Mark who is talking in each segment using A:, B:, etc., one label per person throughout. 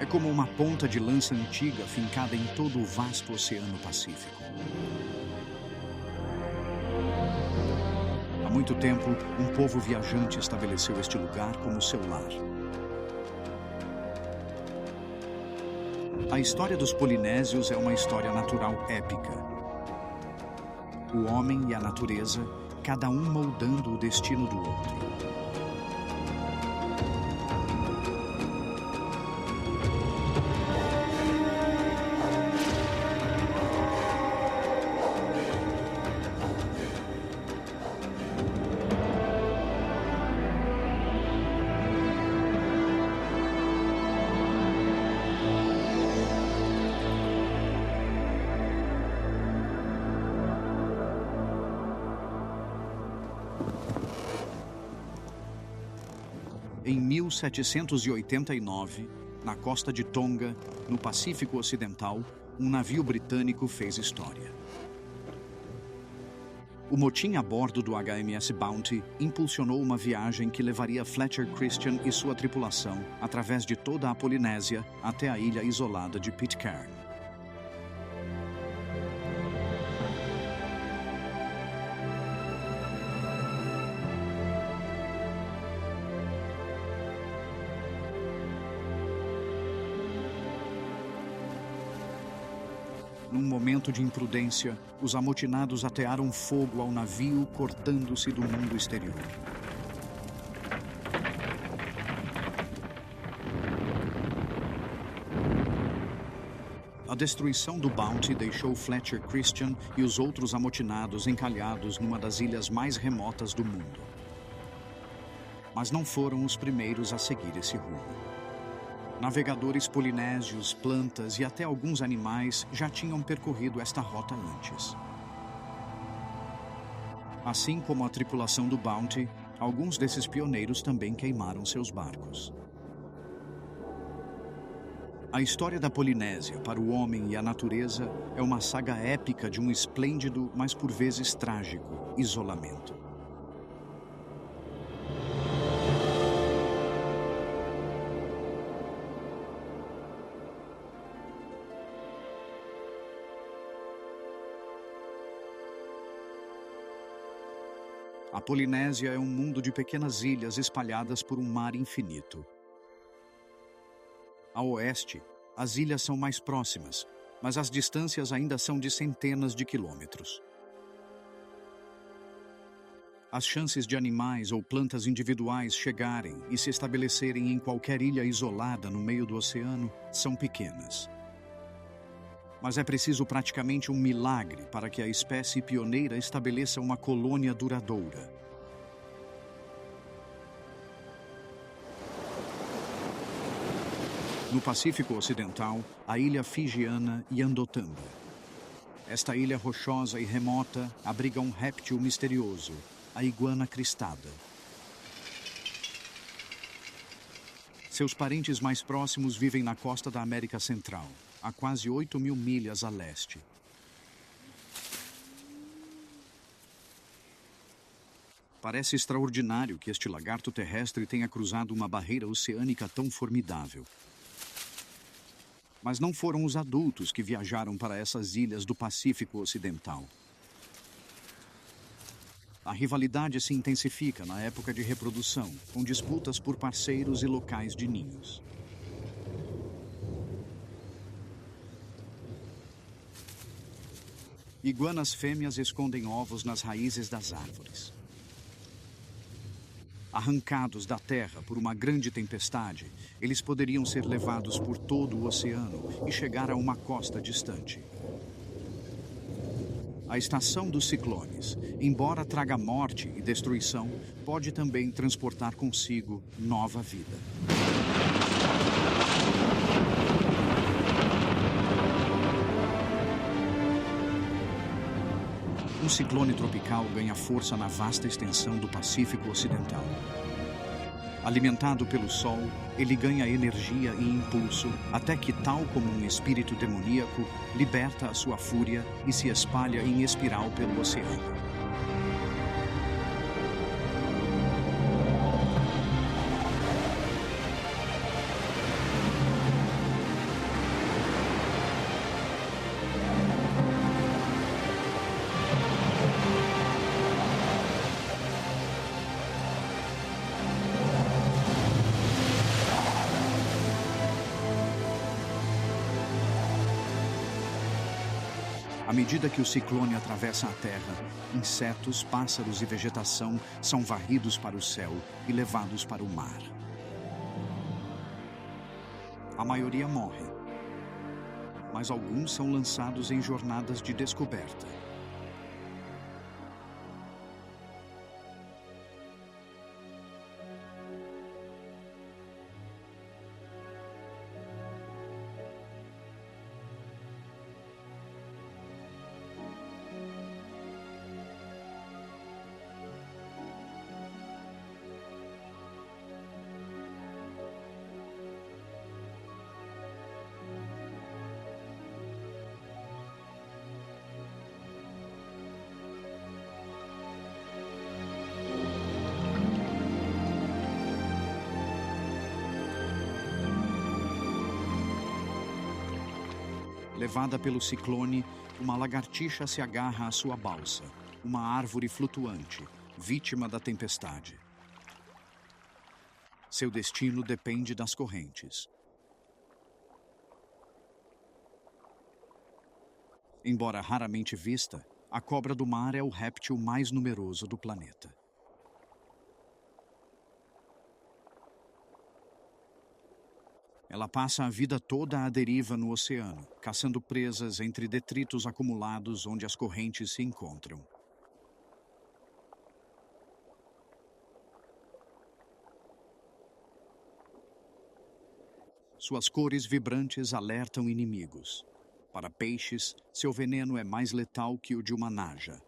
A: É como uma ponta de lança antiga fincada em todo o vasto Oceano Pacífico. Há muito tempo, um povo viajante estabeleceu este lugar como seu lar. A história dos polinésios é uma história natural épica. O homem e a natureza, cada um moldando o destino do outro. Em 1789, na costa de Tonga, no Pacífico Ocidental, um navio britânico fez história. O motim a bordo do HMS Bounty impulsionou uma viagem que levaria Fletcher Christian e sua tripulação através de toda a Polinésia até a ilha isolada de Pitcairn. Num momento de imprudência, os amotinados atearam fogo ao navio, cortando-se do mundo exterior. A destruição do Bounty deixou Fletcher Christian e os outros amotinados encalhados numa das ilhas mais remotas do mundo. Mas não foram os primeiros a seguir esse rumo. Navegadores polinésios, plantas e até alguns animais já tinham percorrido esta rota antes. Assim como a tripulação do Bounty, alguns desses pioneiros também queimaram seus barcos. A história da Polinésia para o homem e a natureza é uma saga épica de um esplêndido, mas por vezes trágico, isolamento. A Polinésia é um mundo de pequenas ilhas espalhadas por um mar infinito. A oeste, as ilhas são mais próximas, mas as distâncias ainda são de centenas de quilômetros. As chances de animais ou plantas individuais chegarem e se estabelecerem em qualquer ilha isolada no meio do oceano são pequenas. Mas é preciso praticamente um milagre para que a espécie pioneira estabeleça uma colônia duradoura. No Pacífico Ocidental, a ilha fijiana Yandotamba. Esta ilha rochosa e remota abriga um réptil misterioso, a iguana cristada. Seus parentes mais próximos vivem na costa da América Central, a quase 8.000 milhas a leste. Parece extraordinário que este lagarto terrestre tenha cruzado uma barreira oceânica tão formidável. Mas não foram os adultos que viajaram para essas ilhas do Pacífico Ocidental. A rivalidade se intensifica na época de reprodução, com disputas por parceiros e locais de ninhos. Iguanas fêmeas escondem ovos nas raízes das árvores. Arrancados da terra por uma grande tempestade, eles poderiam ser levados por todo o oceano e chegar a uma costa distante. A estação dos ciclones, embora traga morte e destruição, pode também transportar consigo nova vida. Um ciclone tropical ganha força na vasta extensão do Pacífico Ocidental. Alimentado pelo Sol, ele ganha energia e impulso, até que, tal como um espírito demoníaco, liberta a sua fúria e se espalha em espiral pelo oceano. À medida que o ciclone atravessa a Terra, insetos, pássaros e vegetação são varridos para o céu e levados para o mar. A maioria morre, mas alguns são lançados em jornadas de descoberta. Levada pelo ciclone, uma lagartixa se agarra à sua balsa, uma árvore flutuante, vítima da tempestade. Seu destino depende das correntes. Embora raramente vista, a cobra do mar é o réptil mais numeroso do planeta. Ela passa a vida toda à deriva no oceano, caçando presas entre detritos acumulados onde as correntes se encontram. Suas cores vibrantes alertam inimigos. Para peixes, seu veneno é mais letal que o de uma naja.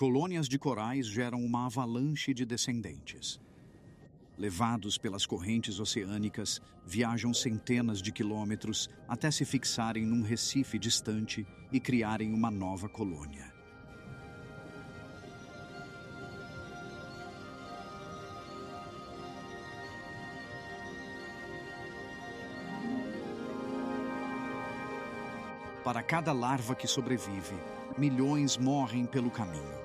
A: Colônias de corais geram uma avalanche de descendentes. Levados pelas correntes oceânicas, viajam centenas de quilômetros até se fixarem num recife distante e criarem uma nova colônia. Para cada larva que sobrevive, milhões morrem pelo caminho.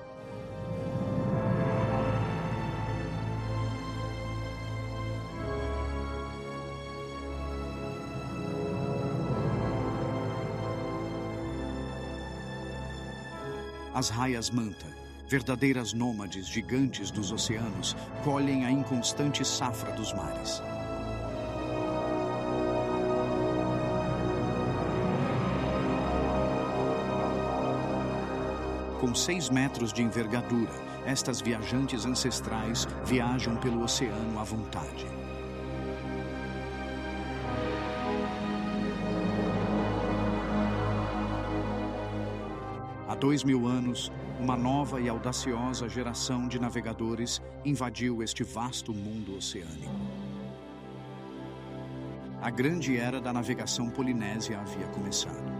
A: As raias-manta, verdadeiras nômades gigantes dos oceanos, colhem a inconstante safra dos mares. Com 6 metros de envergadura, estas viajantes ancestrais viajam pelo oceano à vontade. Há 2000 anos, uma nova e audaciosa geração de navegadores invadiu este vasto mundo oceânico. A grande era da navegação polinésia havia começado.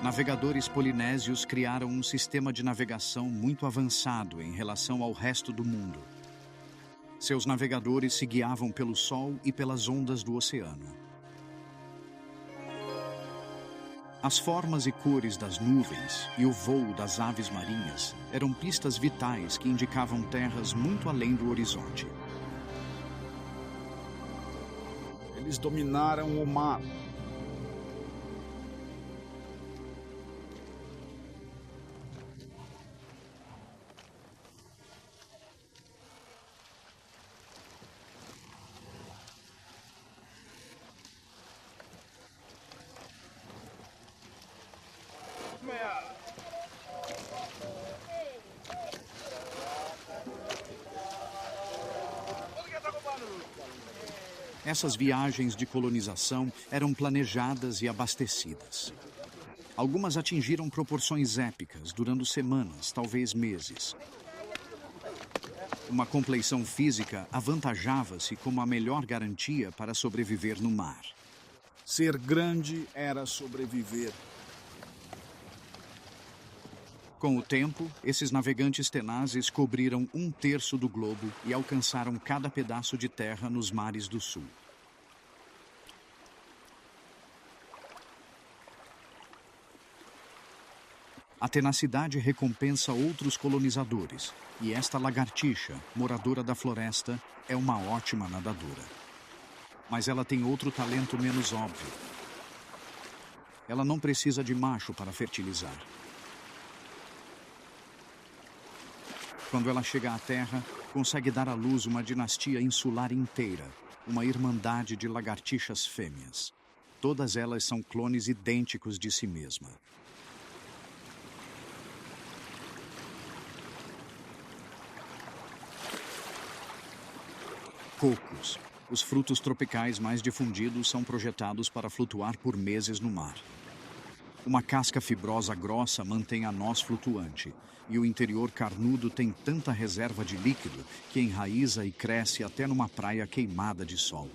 A: Navegadores polinésios criaram um sistema de navegação muito avançado em relação ao resto do mundo. Seus navegadores se guiavam pelo sol e pelas ondas do oceano. As formas e cores das nuvens e o voo das aves marinhas eram pistas vitais que indicavam terras muito além do horizonte.
B: Eles dominaram o mar.
A: Essas viagens de colonização eram planejadas e abastecidas. Algumas atingiram proporções épicas, durando semanas, talvez meses. Uma compleição física avantajava-se como a melhor garantia para sobreviver no mar.
B: Ser grande era sobreviver.
A: Com o tempo, esses navegantes tenazes cobriram 1/3 do globo e alcançaram cada pedaço de terra nos mares do sul. A tenacidade recompensa outros colonizadores, e esta lagartixa, moradora da floresta, é uma ótima nadadora. Mas ela tem outro talento menos óbvio. Ela não precisa de macho para fertilizar. Quando ela chega à Terra, consegue dar à luz uma dinastia insular inteira, uma irmandade de lagartixas fêmeas. Todas elas são clones idênticos de si mesma. Cocos. Os frutos tropicais mais difundidos são projetados para flutuar por meses no mar. Uma casca fibrosa grossa mantém a noz flutuante, e o interior carnudo tem tanta reserva de líquido que enraiza e cresce até numa praia queimada de sol.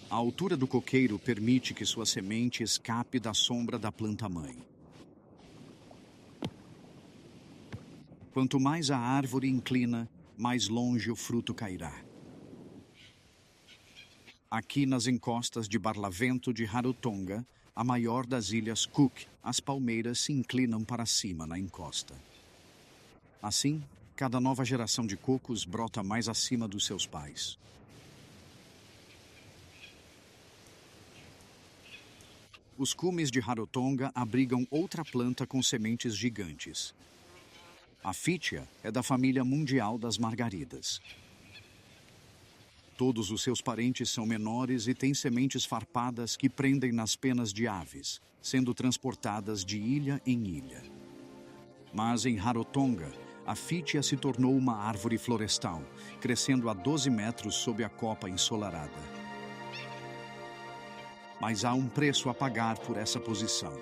A: A altura do coqueiro permite que sua semente escape da sombra da planta-mãe. Quanto mais a árvore inclina, mais longe o fruto cairá. Aqui nas encostas de Barlavento de Rarotonga, a maior das ilhas Cook, as palmeiras se inclinam para cima na encosta. Assim, cada nova geração de cocos brota mais acima dos seus pais. Os cumes de Rarotonga abrigam outra planta com sementes gigantes. A Phytia é da família mundial das margaridas. Todos os seus parentes são menores e têm sementes farpadas que prendem nas penas de aves, sendo transportadas de ilha em ilha. Mas em Rarotonga, a Phytia se tornou uma árvore florestal, crescendo a 12 metros sob a copa ensolarada. Mas há um preço a pagar por essa posição.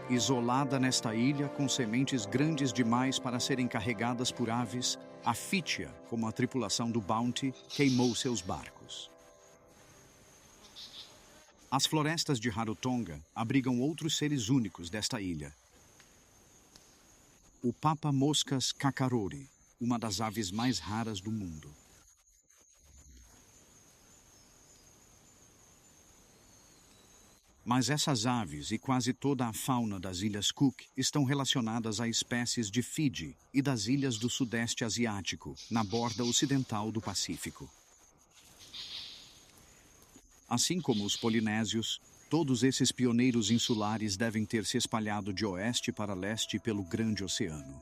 A: Isolada nesta ilha, com sementes grandes demais para serem carregadas por aves, a Phytia, como a tripulação do Bounty, queimou seus barcos. As florestas de Rarotonga abrigam outros seres únicos desta ilha. O papa-moscas cacarori, uma das aves mais raras do mundo. Mas essas aves e quase toda a fauna das Ilhas Cook estão relacionadas a espécies de Fiji e das ilhas do Sudeste Asiático, na borda ocidental do Pacífico. Assim como os polinésios, todos esses pioneiros insulares devem ter se espalhado de oeste para leste pelo grande oceano.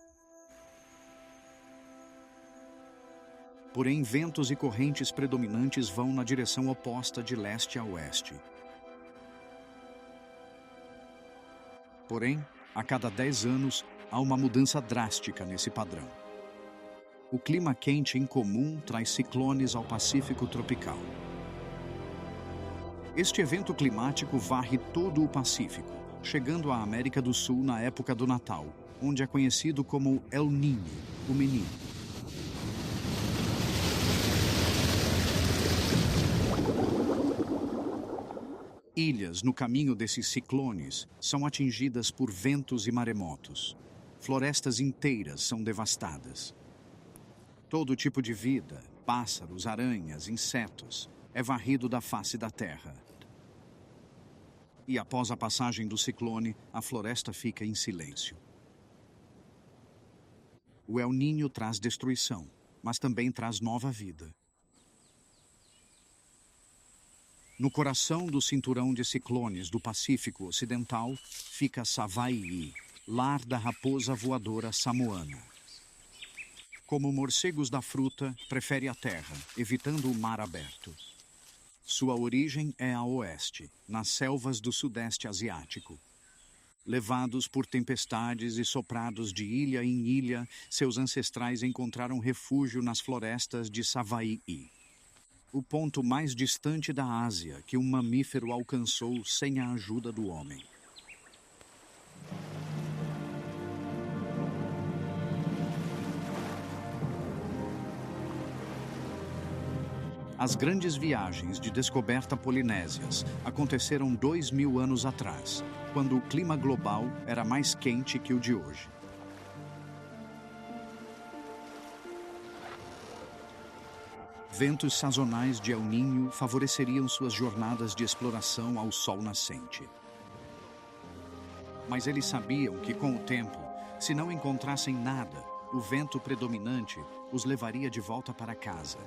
A: Porém, ventos e correntes predominantes vão na direção oposta de leste a oeste. Porém, a cada 10 anos, há uma mudança drástica nesse padrão. O clima quente incomum traz ciclones ao Pacífico tropical. Este evento climático varre todo o Pacífico, chegando à América do Sul na época do Natal, onde é conhecido como El Niño, o menino. Ilhas no caminho desses ciclones são atingidas por ventos e maremotos. Florestas inteiras são devastadas. Todo tipo de vida, pássaros, aranhas, insetos, é varrido da face da terra. E após a passagem do ciclone, a floresta fica em silêncio. O El Niño traz destruição, mas também traz nova vida. No coração do cinturão de ciclones do Pacífico Ocidental fica Savaii, lar da raposa voadora samoana. Como morcegos da fruta, prefere a terra, evitando o mar aberto. Sua origem é a oeste, nas selvas do Sudeste Asiático. Levados por tempestades e soprados de ilha em ilha, seus ancestrais encontraram refúgio nas florestas de Savaii, o ponto mais distante da Ásia que um mamífero alcançou sem a ajuda do homem. As grandes viagens de descoberta polinésias aconteceram 2000 anos atrás, quando o clima global era mais quente que o de hoje. Ventos sazonais de El Niño favoreceriam suas jornadas de exploração ao sol nascente. Mas eles sabiam que, com o tempo, se não encontrassem nada, o vento predominante os levaria de volta para casa.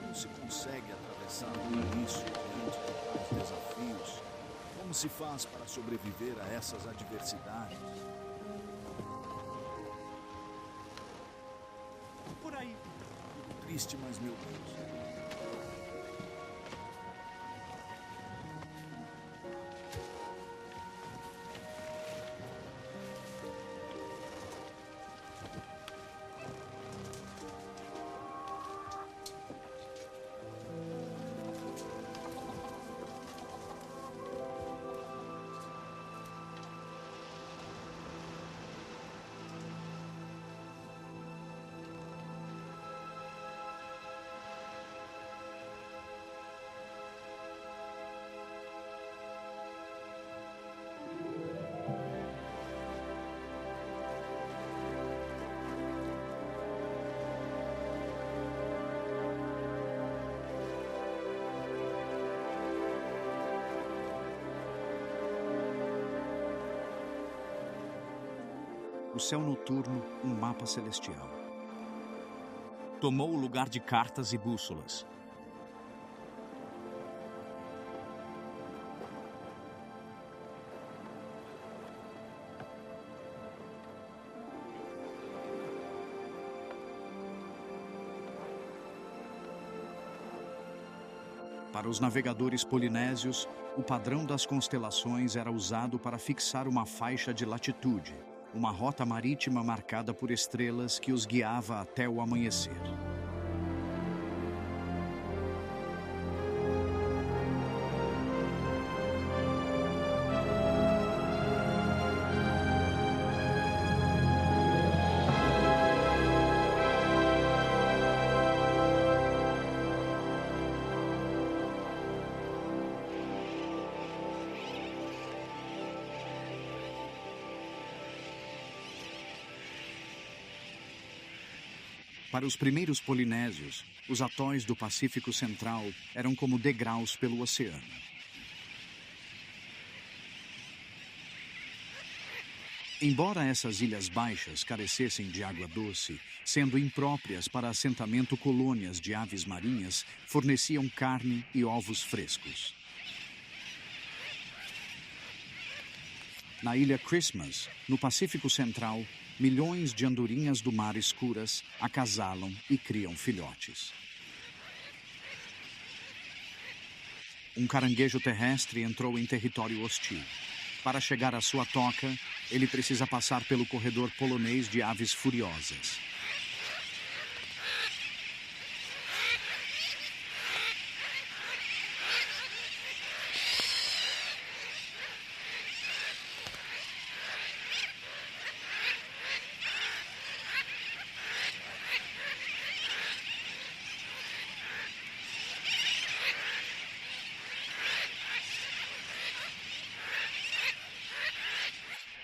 B: Como se consegue atravessar tudo isso diante de tais desafios? Como se faz para sobreviver a essas adversidades? Por aí. Triste, mas meu Deus.
A: O céu noturno, um mapa celestial. Tomou o lugar de cartas e bússolas. Para os navegadores polinésios, o padrão das constelações era usado para fixar uma faixa de latitude, uma rota marítima marcada por estrelas que os guiava até o amanhecer. Para os primeiros polinésios, os atóis do Pacífico Central eram como degraus pelo oceano. Embora essas ilhas baixas carecessem de água doce, sendo impróprias para assentamento, colônias de aves marinhas forneciam carne e ovos frescos. Na ilha Christmas, no Pacífico Central, milhões de andorinhas do mar escuras acasalam e criam filhotes. Um caranguejo terrestre entrou em território hostil. Para chegar à sua toca, ele precisa passar pelo corredor polonês de aves furiosas.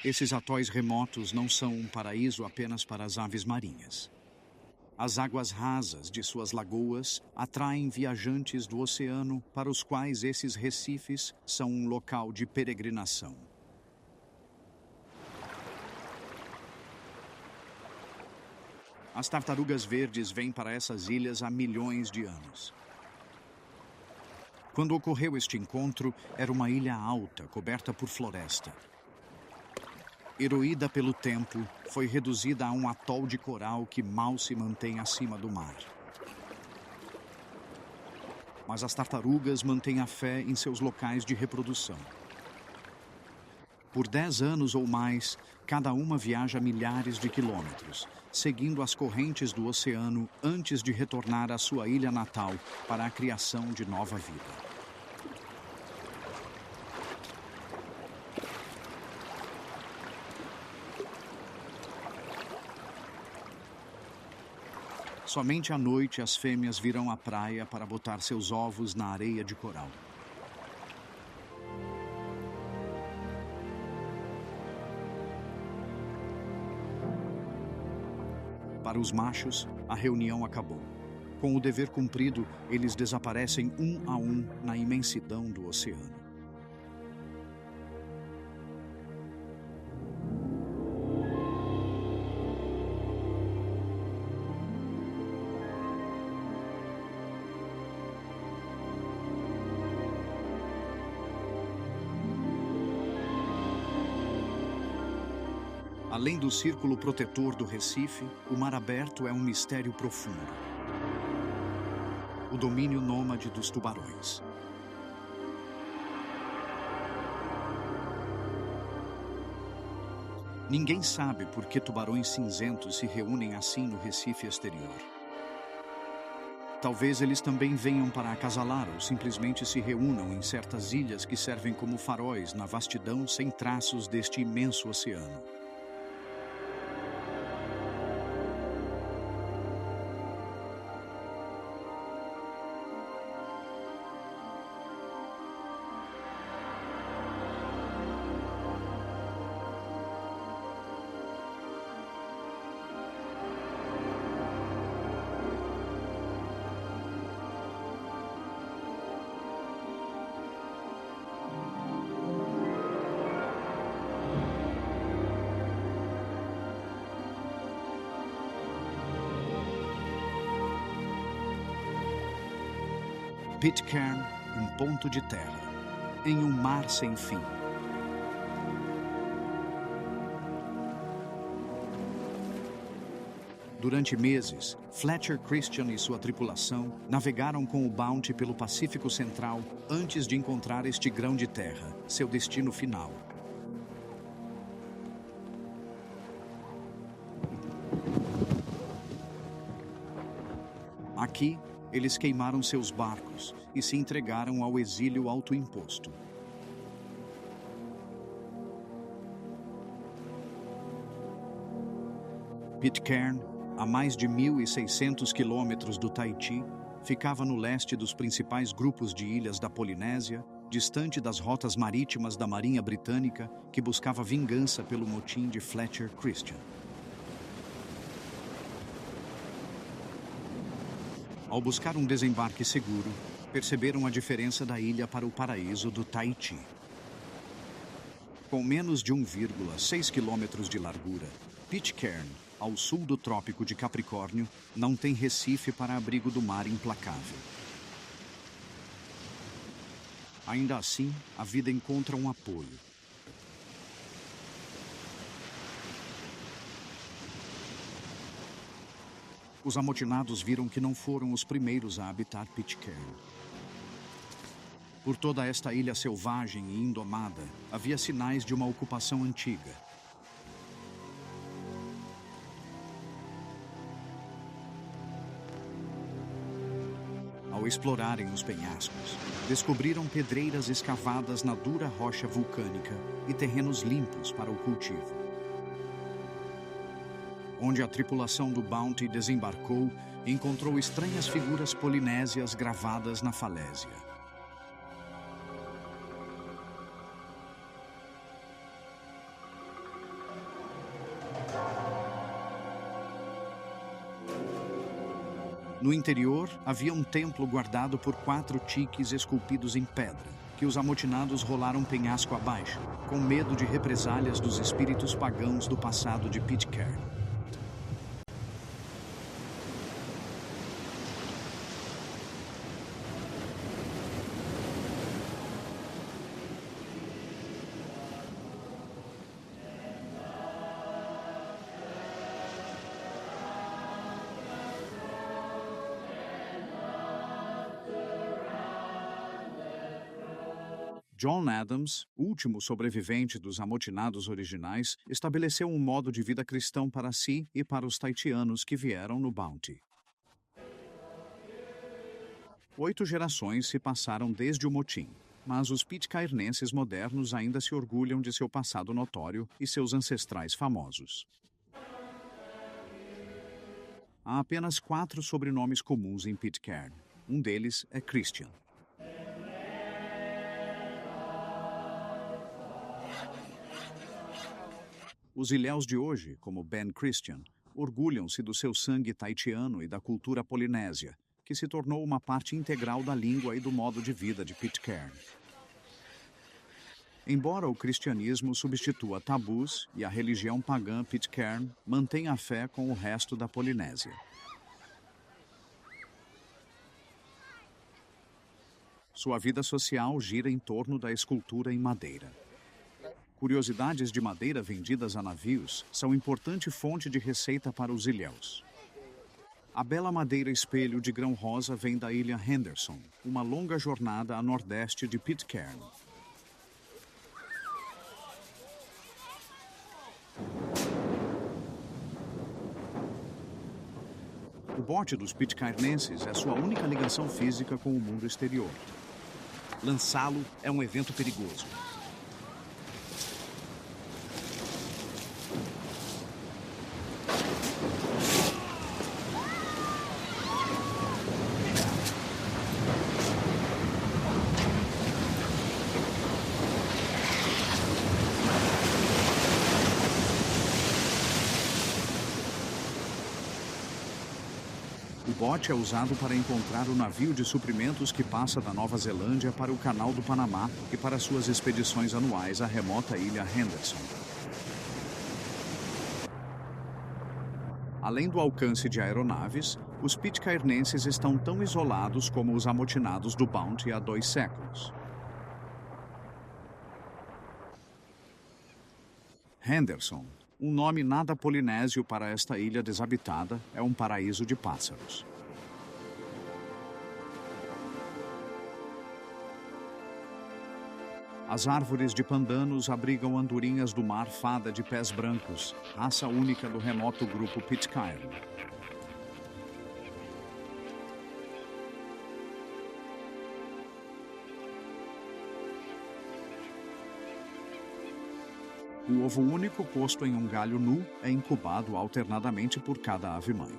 A: Esses atóis remotos não são um paraíso apenas para as aves marinhas. As águas rasas de suas lagoas atraem viajantes do oceano para os quais esses recifes são um local de peregrinação. As tartarugas verdes vêm para essas ilhas há milhões de anos. Quando ocorreu este encontro, era uma ilha alta, coberta por floresta. Eroída pelo tempo, foi reduzida a um atol de coral que mal se mantém acima do mar. Mas as tartarugas mantêm a fé em seus locais de reprodução. Por 10 anos ou mais, cada uma viaja milhares de quilômetros, seguindo as correntes do oceano antes de retornar à sua ilha natal para a criação de nova vida. Somente à noite as fêmeas virão à praia para botar seus ovos na areia de coral. Para os machos, a reunião acabou. Com o dever cumprido, eles desaparecem um a um na imensidão do oceano. Além do círculo protetor do Recife, o mar aberto é um mistério profundo. O domínio nômade dos tubarões. Ninguém sabe por que tubarões cinzentos se reúnem assim no Recife exterior. Talvez eles também venham para acasalar ou simplesmente se reúnam em certas ilhas que servem como faróis na vastidão sem traços deste imenso oceano. Pitcairn, um ponto de terra, em um mar sem fim. Durante meses, Fletcher Christian e sua tripulação navegaram com o Bounty pelo Pacífico Central antes de encontrar este grão de terra, seu destino final. Aqui, eles queimaram seus barcos e se entregaram ao exílio autoimposto. Pitcairn, a mais de 1.600 quilômetros do Tahiti, ficava no leste dos principais grupos de ilhas da Polinésia, distante das rotas marítimas da Marinha Britânica, que buscava vingança pelo motim de Fletcher Christian. Ao buscar um desembarque seguro, perceberam a diferença da ilha para o paraíso do Tahiti. Com menos de 1,6 quilômetros de largura, Pitcairn, ao sul do Trópico de Capricórnio, não tem recife para abrigo do mar implacável. Ainda assim, a vida encontra um apoio. Os amotinados viram que não foram os primeiros a habitar Pitcairn. Por toda esta ilha selvagem e indomada, havia sinais de uma ocupação antiga. Ao explorarem os penhascos, descobriram pedreiras escavadas na dura rocha vulcânica e terrenos limpos para o cultivo. Onde a tripulação do Bounty desembarcou, encontrou estranhas figuras polinésias gravadas na falésia. No interior, havia um templo guardado por 4 tiques esculpidos em pedra, que os amotinados rolaram penhasco abaixo, com medo de represálias dos espíritos pagãos do passado de Pitcairn. John Adams, último sobrevivente dos amotinados originais, estabeleceu um modo de vida cristão para si e para os taitianos que vieram no Bounty. 8 gerações se passaram desde o motim, mas os pitcairnenses modernos ainda se orgulham de seu passado notório e seus ancestrais famosos. Há apenas 4 sobrenomes comuns em Pitcairn. Um deles é Christian. Os ilhéus de hoje, como Ben Christian, orgulham-se do seu sangue taitiano e da cultura polinésia, que se tornou uma parte integral da língua e do modo de vida de Pitcairn. Embora o cristianismo substitua tabus e a religião pagã Pitcairn mantém a fé com o resto da Polinésia. Sua vida social gira em torno da escultura em madeira. Curiosidades de madeira vendidas a navios são importante fonte de receita para os ilhéus. A bela madeira espelho de grão rosa vem da ilha Henderson, uma longa jornada a nordeste de Pitcairn. O bote dos pitcairnenses é sua única ligação física com o mundo exterior. Lançá-lo é um evento perigoso. O bote é usado para encontrar o navio de suprimentos que passa da Nova Zelândia para o Canal do Panamá e para suas expedições anuais à remota ilha Henderson. Além do alcance de aeronaves, os pitcairnenses estão tão isolados como os amotinados do Bounty há 2 séculos. Henderson, um nome nada polinésio para esta ilha desabitada, é um paraíso de pássaros. As árvores de pandanos abrigam andorinhas do mar fada de pés brancos, raça única do remoto grupo Pitcairn. O ovo único posto em um galho nu é incubado alternadamente por cada ave-mãe.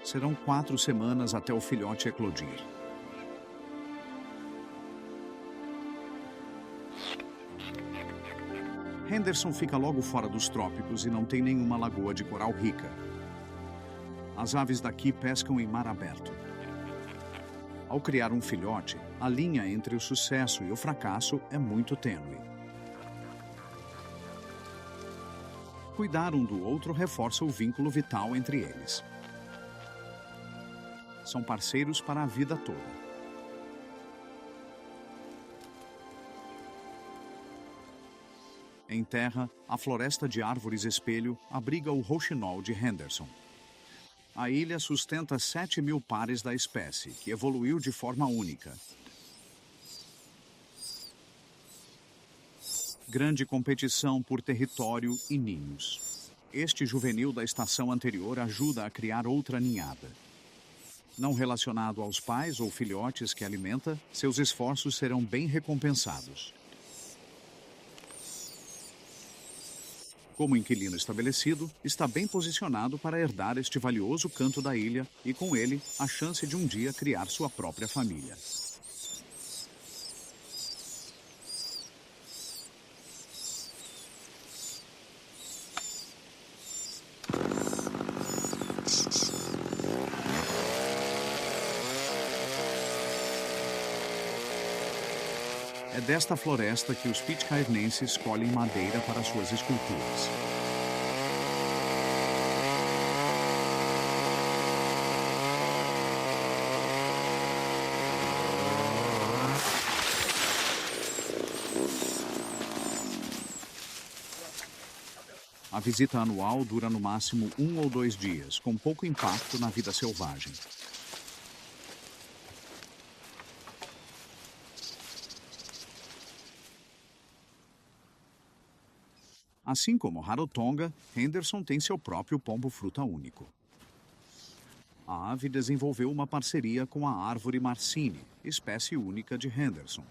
A: Serão 4 semanas até o filhote eclodir. Henderson fica logo fora dos trópicos e não tem nenhuma lagoa de coral rica. As aves daqui pescam em mar aberto. Ao criar um filhote, a linha entre o sucesso e o fracasso é muito tênue. Cuidar um do outro reforça o vínculo vital entre eles. São parceiros para a vida toda. Em terra, a floresta de árvores espelho abriga o rouxinol de Henderson. A ilha sustenta 7.000 pares da espécie, que evoluiu de forma única. Grande competição por território e ninhos. Este juvenil da estação anterior ajuda a criar outra ninhada. Não relacionado aos pais ou filhotes que alimenta, seus esforços serão bem recompensados. Como inquilino estabelecido, está bem posicionado para herdar este valioso canto da ilha e, com ele, a chance de um dia criar sua própria família. É desta floresta que os pitcairnenses colhem madeira para suas esculturas. A visita anual dura no máximo 1 ou 2 dias, com pouco impacto na vida selvagem. Assim como Rarotonga, Henderson tem seu próprio pombo-fruta único. A ave desenvolveu uma parceria com a árvore Marcini, espécie única de Henderson.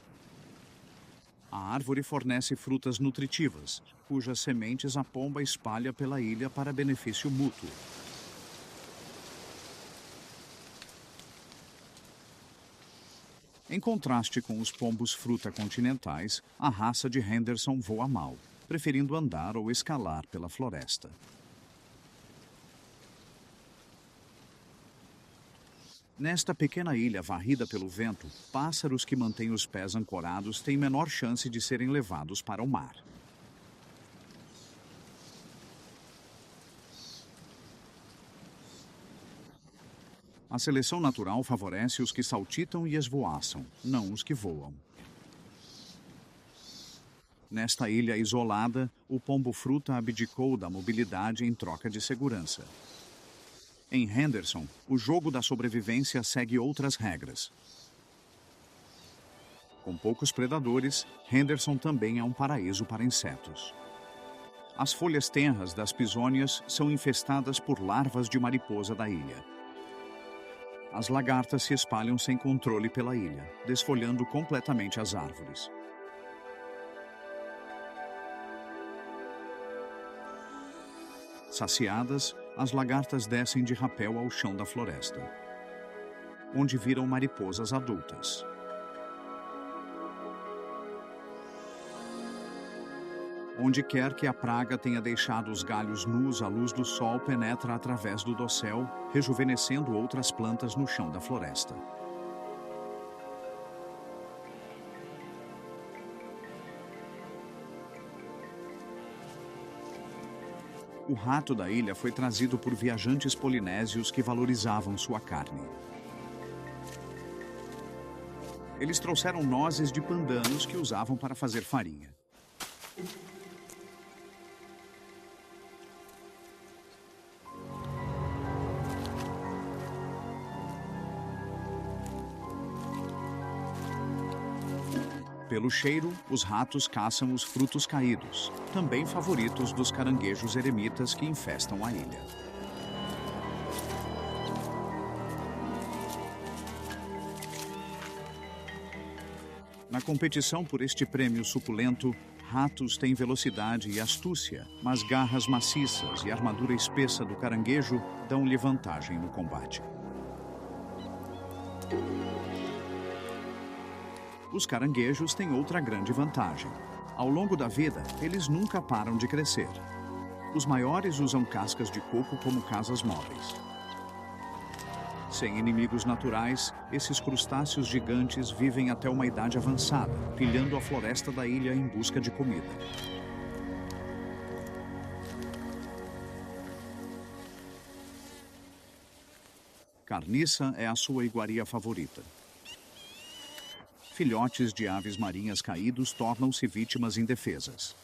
A: A árvore fornece frutas nutritivas, cujas sementes a pomba espalha pela ilha para benefício mútuo. Em contraste com os pombos-fruta continentais, a raça de Henderson voa mal, preferindo andar ou escalar pela floresta. Nesta pequena ilha varrida pelo vento, pássaros que mantêm os pés ancorados têm menor chance de serem levados para o mar. A seleção natural favorece os que saltitam e esvoaçam, não os que voam. Nesta ilha isolada, o pombo-fruta abdicou da mobilidade em troca de segurança. Em Henderson, o jogo da sobrevivência segue outras regras. Com poucos predadores, Henderson também é um paraíso para insetos. As folhas tenras das pisônias são infestadas por larvas de mariposa da ilha. As lagartas se espalham sem controle pela ilha, desfolhando completamente as árvores. Saciadas, as lagartas descem de rapel ao chão da floresta, onde viram mariposas adultas. Onde quer que a praga tenha deixado os galhos nus, a luz do sol penetra através do dossel, rejuvenescendo outras plantas no chão da floresta. O rato da ilha foi trazido por viajantes polinésios que valorizavam sua carne. Eles trouxeram nozes de pandanus que usavam para fazer farinha. Pelo cheiro, os ratos caçam os frutos caídos, também favoritos dos caranguejos eremitas que infestam a ilha. Na competição por este prêmio suculento, ratos têm velocidade e astúcia, mas garras maciças e armadura espessa do caranguejo dão-lhe vantagem no combate. Os caranguejos têm outra grande vantagem. Ao longo da vida, eles nunca param de crescer. Os maiores usam cascas de coco como casas móveis. Sem inimigos naturais, esses crustáceos gigantes vivem até uma idade avançada, pilhando a floresta da ilha em busca de comida. Carniça é a sua iguaria favorita. Filhotes de aves marinhas caídos tornam-se vítimas indefesas.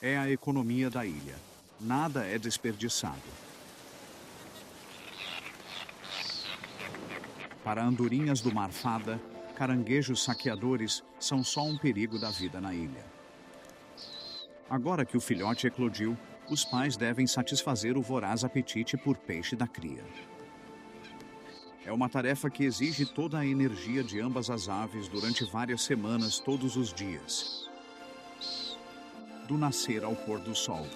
A: É a economia da ilha. Nada é desperdiçado. Para andorinhas do mar fada, caranguejos saqueadores são só um perigo da vida na ilha. Agora que o filhote eclodiu, os pais devem satisfazer o voraz apetite por peixe da cria. É uma tarefa que exige toda a energia de ambas as aves durante várias semanas, todos os dias. Do nascer ao pôr do sol.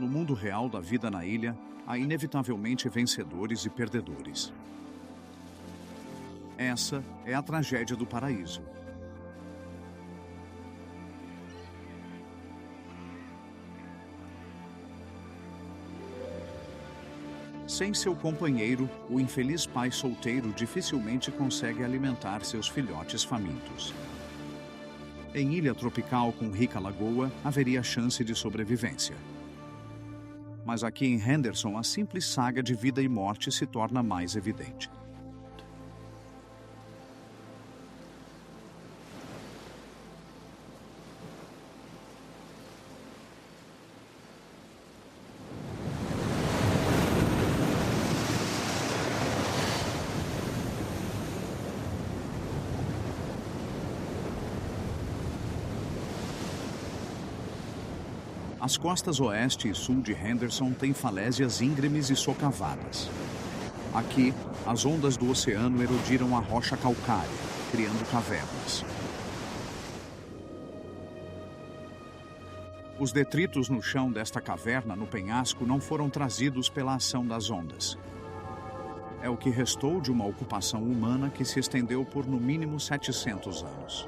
A: No mundo real da vida na ilha, há inevitavelmente vencedores e perdedores. Essa é a tragédia do paraíso. Sem seu companheiro, o infeliz pai solteiro dificilmente consegue alimentar seus filhotes famintos. Em ilha tropical com rica lagoa, haveria chance de sobrevivência. Mas aqui em Henderson, a simples saga de vida e morte se torna mais evidente. As costas oeste e sul de Henderson têm falésias íngremes e socavadas. Aqui, as ondas do oceano erodiram a rocha calcária, criando cavernas. Os detritos no chão desta caverna, no penhasco, não foram trazidos pela ação das ondas. É o que restou de uma ocupação humana que se estendeu por no mínimo 700 anos.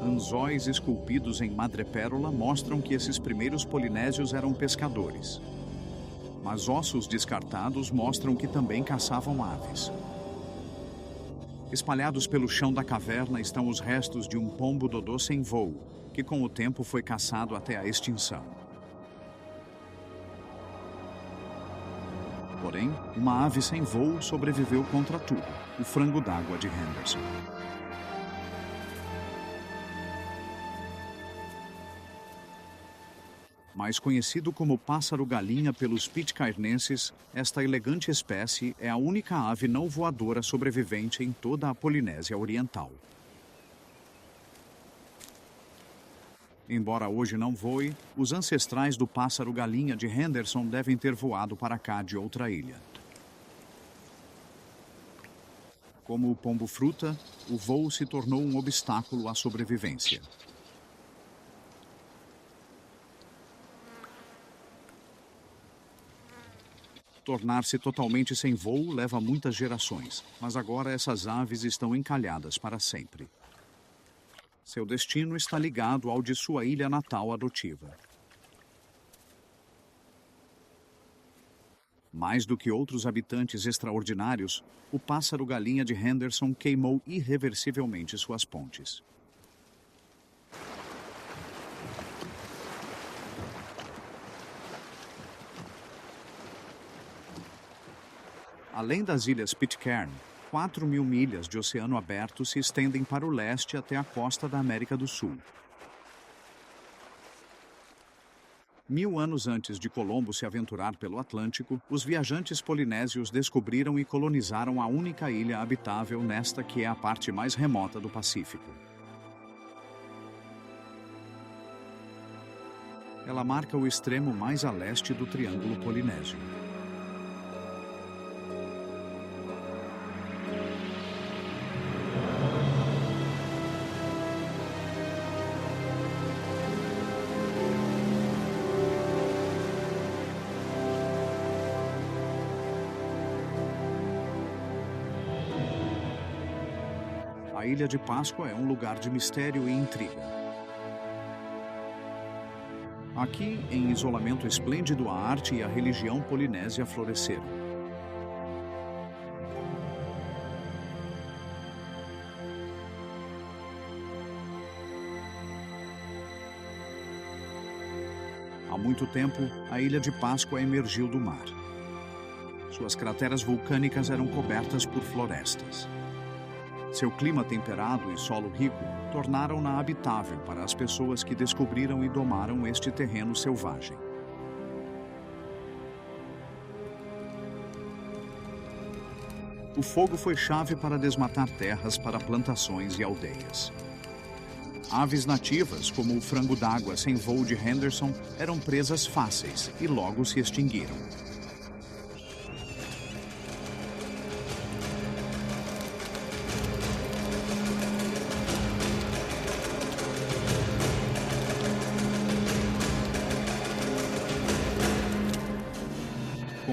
A: Anzóis esculpidos em madrepérola mostram que esses primeiros polinésios eram pescadores. Mas ossos descartados mostram que também caçavam aves. Espalhados pelo chão da caverna estão os restos de um pombo-dodô sem voo, que com o tempo foi caçado até a extinção. Porém, uma ave sem voo sobreviveu contra tudo, o frango d'água de Henderson. Mais conhecido como pássaro-galinha pelos pitcairnenses, esta elegante espécie é a única ave não voadora sobrevivente em toda a Polinésia Oriental. Embora hoje não voe, os ancestrais do pássaro-galinha de Henderson devem ter voado para cá de outra ilha. Como o pombo-fruta, o voo se tornou um obstáculo à sobrevivência. Tornar-se totalmente sem voo leva muitas gerações, mas agora essas aves estão encalhadas para sempre. Seu destino está ligado ao de sua ilha natal adotiva. Mais do que outros habitantes extraordinários, o pássaro-galinha de Henderson queimou irreversivelmente suas pontes. Além das ilhas Pitcairn, 4.000 milhas de oceano aberto se estendem para o leste até a costa da América do Sul. 1000 anos antes de Colombo se aventurar pelo Atlântico, os viajantes polinésios descobriram e colonizaram a única ilha habitável nesta que é a parte mais remota do Pacífico. Ela marca o extremo mais a leste do Triângulo Polinésio. A Ilha de Páscoa é um lugar de mistério e intriga. Aqui, em isolamento esplêndido, a arte e a religião polinésia floresceram. Há muito tempo, a Ilha de Páscoa emergiu do mar. Suas crateras vulcânicas eram cobertas por florestas. Seu clima temperado e solo rico tornaram-na habitável para as pessoas que descobriram e domaram este terreno selvagem. O fogo foi chave para desmatar terras para plantações e aldeias. Aves nativas, como o frango d'água sem voo de Henderson, eram presas fáceis e logo se extinguiram.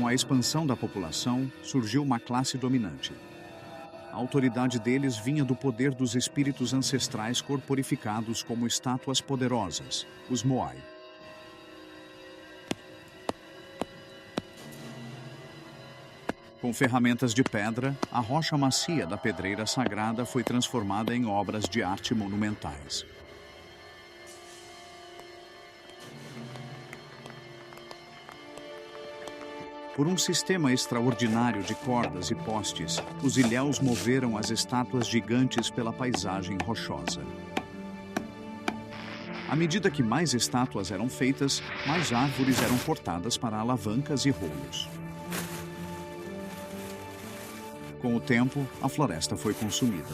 A: Com a expansão da população, surgiu uma classe dominante. A autoridade deles vinha do poder dos espíritos ancestrais corporificados como estátuas poderosas, os Moai. Com ferramentas de pedra, a rocha macia da pedreira sagrada foi transformada em obras de arte monumentais. Por um sistema extraordinário de cordas e postes, os ilhéus moveram as estátuas gigantes pela paisagem rochosa. À medida que mais estátuas eram feitas, mais árvores eram cortadas para alavancas e rolos. Com o tempo, a floresta foi consumida.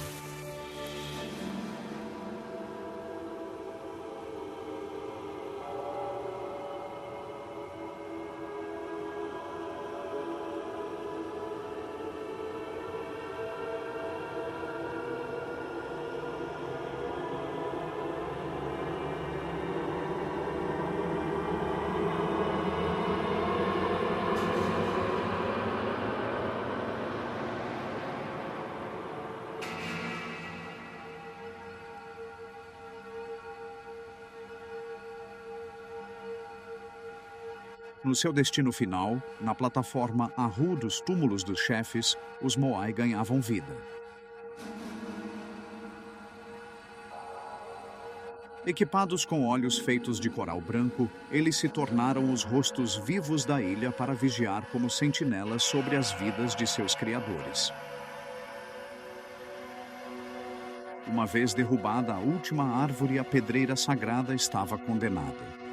A: No seu destino final, na plataforma Ahu dos túmulos dos chefes, os Moai ganhavam vida. Equipados com olhos feitos de coral branco, eles se tornaram os rostos vivos da ilha para vigiar como sentinelas sobre as vidas de seus criadores. Uma vez derrubada a última árvore, a pedreira sagrada estava condenada.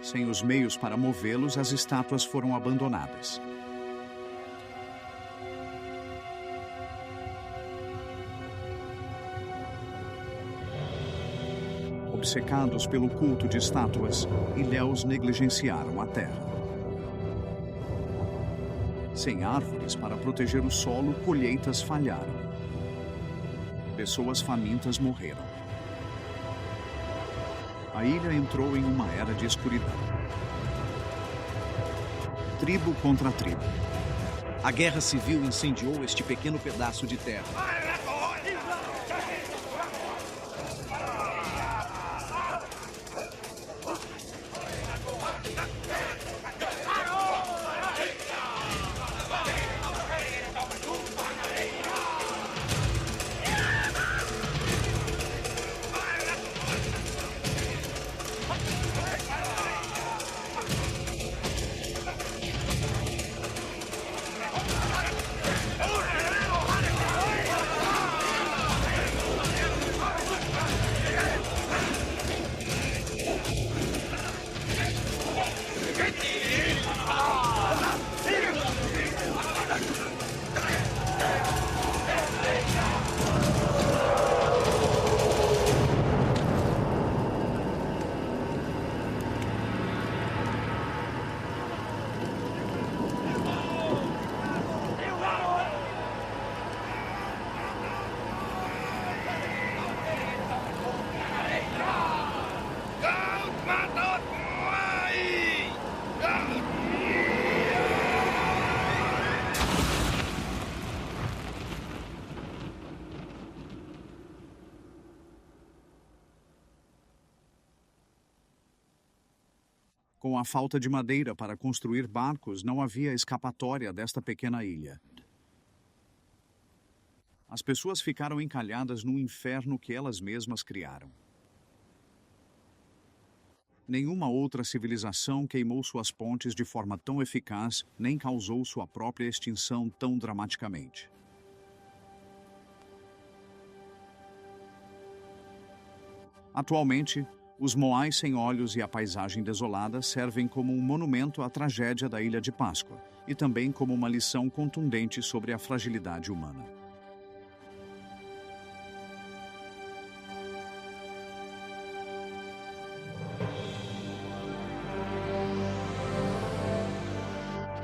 A: Sem os meios para movê-los, as estátuas foram abandonadas. Obcecados pelo culto de estátuas, ilhéus negligenciaram a terra. Sem árvores para proteger o solo, colheitas falharam. Pessoas famintas morreram. A ilha entrou em uma era de escuridão. Tribo contra tribo.
C: A guerra civil incendiou este pequeno pedaço de terra.
A: Com a falta de madeira para construir barcos, não havia escapatória desta pequena ilha. As pessoas ficaram encalhadas no inferno que elas mesmas criaram. Nenhuma outra civilização queimou suas pontes de forma tão eficaz, nem causou sua própria extinção tão dramaticamente. Atualmente, os Moai sem olhos e a paisagem desolada servem como um monumento à tragédia da Ilha de Páscoa e também como uma lição contundente sobre a fragilidade humana.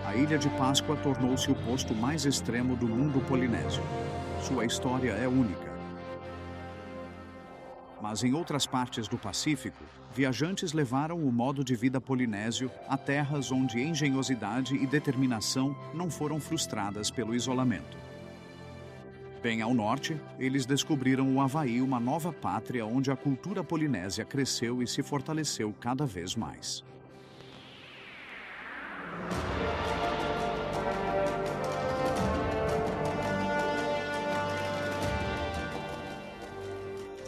A: A Ilha de Páscoa tornou-se o posto mais extremo do mundo polinésio. Sua história é única. Mas em outras partes do Pacífico, viajantes levaram o modo de vida polinésio a terras onde engenhosidade e determinação não foram frustradas pelo isolamento. Bem ao norte, eles descobriram o Havaí, uma nova pátria onde a cultura polinésia cresceu e se fortaleceu cada vez mais.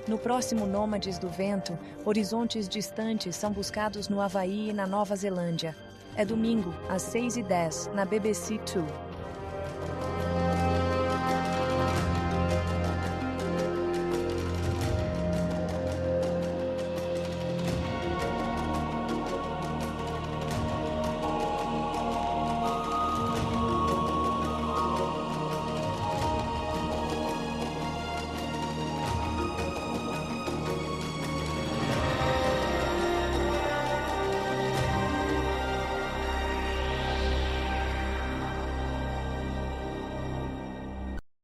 D: No próximo Nômades do Vento, horizontes distantes são buscados no Havaí e na Nova Zelândia. É domingo, às 6h10, na BBC 2.